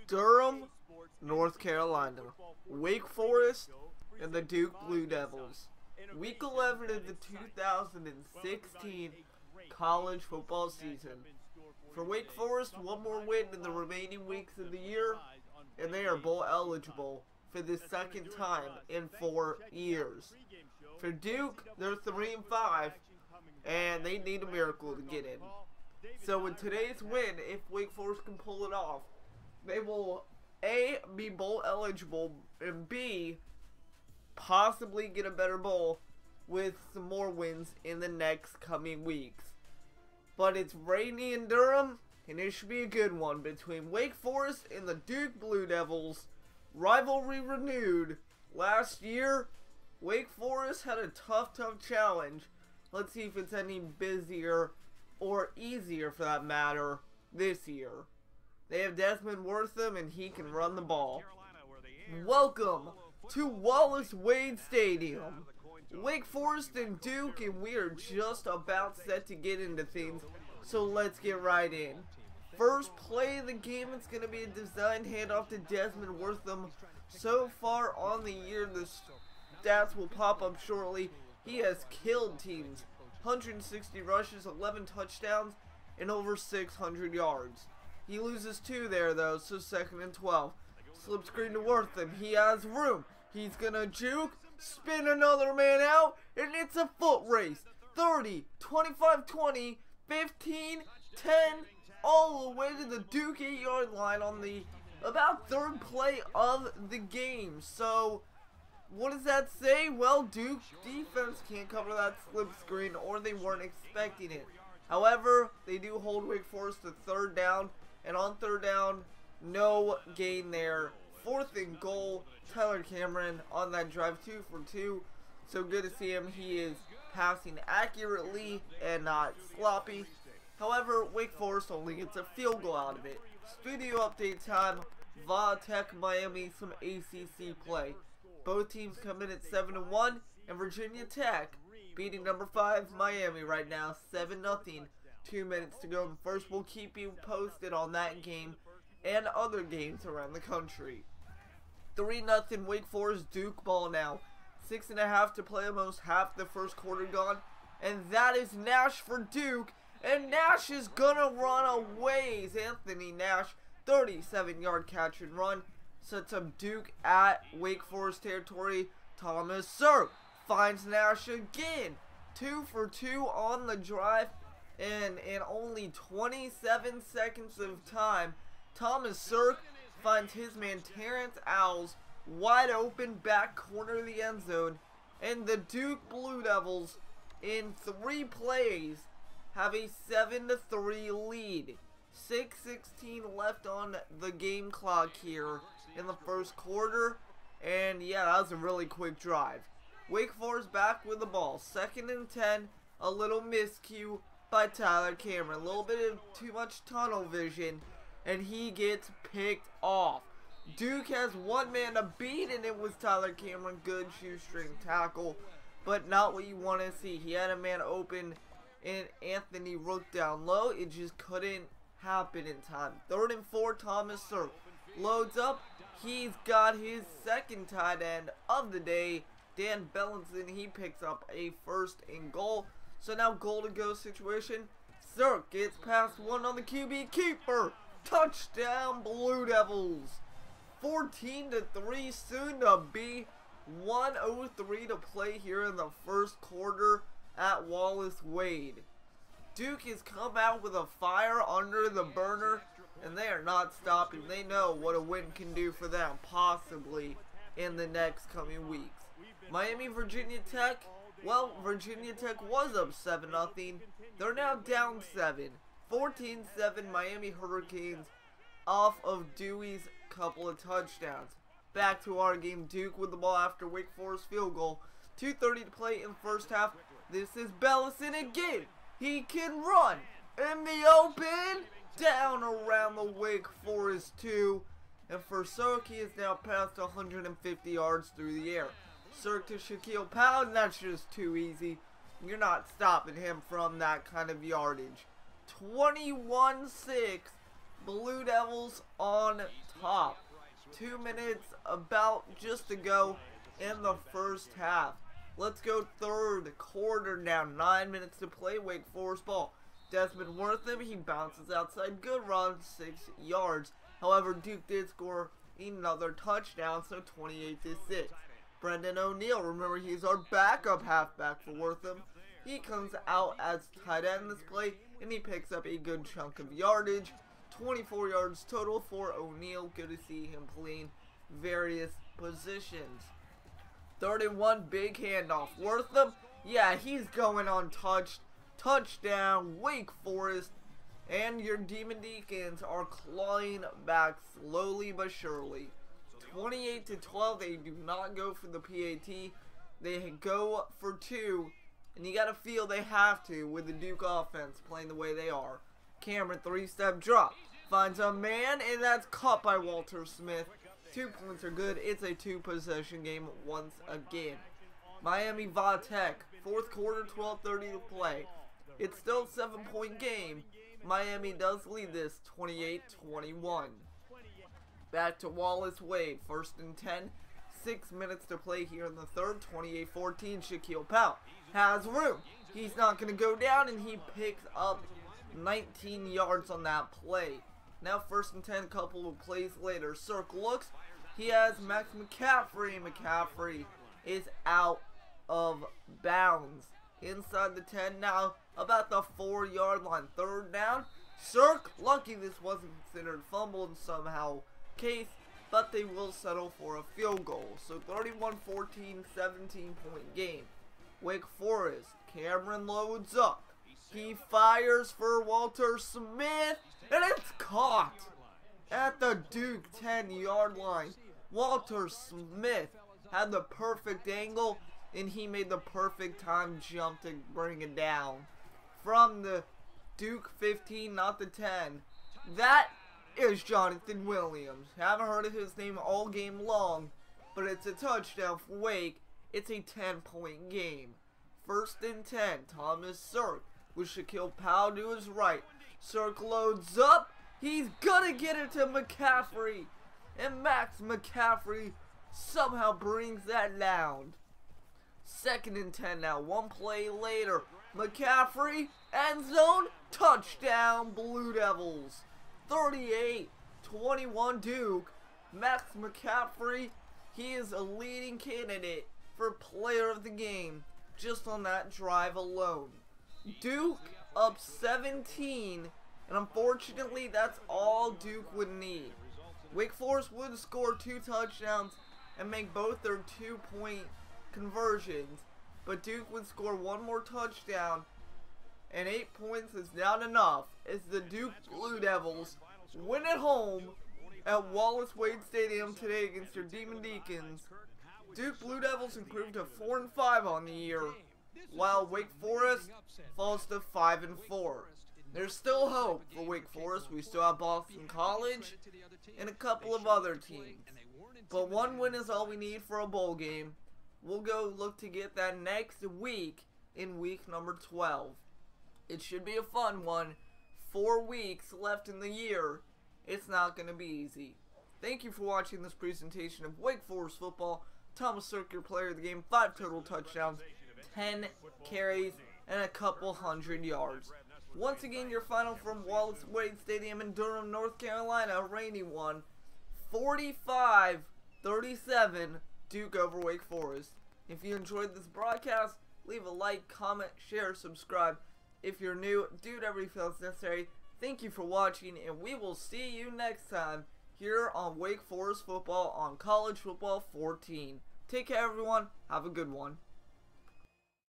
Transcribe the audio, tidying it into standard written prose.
Durham, North Carolina, Wake Forest, and the Duke Blue Devils. Week 11 of the 2016 college football season. For Wake Forest, one more win in the remaining weeks of the year, and they are bowl eligible for the second time in 4 years. For Duke, they're 3-5, and they need a miracle to get in. So with today's win, if Wake Forest can pull it off, they will A, be bowl eligible, and B, possibly get a better bowl with some more wins in the next coming weeks. But it's rainy in Durham, and it should be a good one between Wake Forest and the Duke Blue Devils. Rivalry renewed. Last year, Wake Forest had a tough challenge. Let's see if it's any busier or easier for that matter this year. They have Desmond Wortham, and he can run the ball. Welcome to Wallace Wade Stadium. Wake Forest and Duke, and we are just about set to get into things, so let's get right in. First play of the game, it's going to be a designed handoff to Desmond Wortham. So far on the year, the stats will pop up shortly. He has killed teams. 160 rushes, 11 touchdowns, and over 600 yards. He loses 2 there, though, so 2nd and 12. Slip screen to Wortham. He has room. He's going to juke, spin another man out, and it's a foot race. 30, 25, 20, 15, 10, all the way to the Duke 8-yard line on the about 3rd play of the game. So, what does that say? Well, Duke defense can't cover that slip screen, or they weren't expecting it. However, they do hold Wake Forest to 3rd down, and on 3rd down, no gain there. 4th and goal, Tyler Cameron on that drive, 2 for 2. So good to see him. He is passing accurately and not sloppy. However, Wake Forest only gets a field goal out of it. Studio update time. Va Tech Miami, some ACC play. Both teams come in at 7-1, and Virginia Tech beating number 5 Miami right now, 7-0. 2 minutes to go. First, we'll keep you posted on that game and other games around the country. 3-0 Wake Forest Duke ball now. 6.5 to play, almost half the first quarter gone. And that is Nash for Duke. And Nash is gonna run a ways. Anthony Nash, 37-yard catch and run. Sets up Duke at Wake Forest territory. Thomas Sirk finds Nash again. 2 for 2 on the drive. And in only 27 seconds of time, Thomas Sirk finds his man Terrence Owls wide open back corner of the end zone. And the Duke Blue Devils, in 3 plays, have a 7-3 lead. 6:16 left on the game clock here in the first quarter. And yeah, that was a really quick drive. Wake Forest back with the ball. 2nd and 10. A little miscue by Tyler Cameron. A little bit of too much tunnel vision, and he gets picked off. Duke has one man to beat, and it was Tyler Cameron. Good shoestring tackle, but not what you want to see. He had a man open, and Anthony Rook down low. It just couldn't happen in time. 3rd and 4, Thomas Sirk loads up. He's got his 2nd tight end of the day, Dan Bellinson. He picks up a 1st and goal. So now goal to go situation. Sirk gets past one on the QB keeper. Touchdown Blue Devils. 14-3, soon to be 1:03 to play here in the first quarter at Wallace Wade. Duke has come out with a fire under the burner, and they are not stopping. They know what a win can do for them, possibly in the next coming weeks. Miami, Virginia Tech. Well, Virginia Tech was up 7-0. They're now down 7. 14-7 Miami Hurricanes off of Dewey's couple of touchdowns. Back to our game. Duke with the ball after Wake Forest field goal. 2:30 to play in first half. This is Bellison again. He can run in the open. Down around the Wake Forest 2. And for Sirk, he is now past 150 yards through the air. Sirk to Shaquille Powell, and that's just too easy. You're not stopping him from that kind of yardage. 21-6. Blue Devils on top. 2 minutes about just to go in the first half. Let's go third quarter now. 9 minutes to play. Wake Forest ball. Desmond Wortham, he bounces outside. Good run, 6 yards. However, Duke did score another touchdown, so 28-6. Brendan O'Neill, remember he's our backup halfback for Wortham. He comes out as tight end in this play, and he picks up a good chunk of yardage. 24 yards total for O'Neill. Good to see him playing various positions. 31, big handoff. Wortham, yeah, he's going untouched. Touchdown, Wake Forest. And your Demon Deacons are clawing back slowly but surely. 28-12, they do not go for the PAT. They go for 2. And you got to feel they have to with the Duke offense playing the way they are. Cameron, 3-step drop. Finds a man, and that's caught by Walter Smith. 2 points are good. It's a 2-possession game once again. Miami Vatech, 4th quarter, 12:30 to play. It's still a 7-point game. Miami does lead this 28-21. Back to Wallace Wade, 1st and 10. 6 minutes to play here in the third. 28-14. Shaquille Powell has room. He's not going to go down, and he picks up 19 yards on that play. Now 1st and 10, couple of plays later. Cirque looks. He has Max McCaffrey. McCaffrey is out of bounds. Inside the 10 now, about the 4-yard line. 3rd down. Cirque, lucky this wasn't considered fumble in somehow case, but they will settle for a field goal. So 31-14, 17-point game. Wake Forest, Cameron loads up. He fires for Walter Smith, and it's caught at the Duke 10-yard line. Walter Smith had the perfect angle, and he made the perfect time jump to bring it down. From the Duke 15, not the 10. That is Jonathan Williams. Haven't heard of his name all game long, but it's a touchdown for Wake. It's a 10-point game. 1st and 10, Thomas Cirque with Shaquille Powell to his right. Cirque loads up. He's gonna get it to McCaffrey. And Max McCaffrey somehow brings that down. 2nd and 10 now. 1 play later. McCaffrey, end zone, touchdown, Blue Devils. 38-21 Duke. Max McCaffrey, he is a leading candidate for player of the game just on that drive alone. Duke up 17, and unfortunately that's all Duke would need. Wake Forest would score 2 touchdowns and make both their 2-point conversions, but Duke would score 1 more touchdown, and 8 points is not enough as the Duke Blue Devils win at home at Wallace Wade Stadium today against their Demon Deacons. Duke Blue Devils improved to 4-5 on the year, while Wake Forest falls to 5-4. There's still hope for Wake Forest. We still have Boston College and a couple of other teams, but 1 win is all we need for a bowl game. We'll go look to get that next week in week number 12. It should be a fun one. 4 weeks left in the year. It's not going to be easy. Thank you for watching this presentation of Wake Forest football. Thomas Cirque, your player of the game. 5 total touchdowns, 10 carries, and a couple hundred yards. Once again, your final from Wallace Wade Stadium in Durham, North Carolina. A rainy one. 45-37. Duke over Wake Forest. If you enjoyed this broadcast, leave a like, comment, share, subscribe. If you're new, do whatever you feel is necessary. Thank you for watching, and we will see you next time here on Wake Forest Football on College Football 14. Take care, everyone. Have a good one.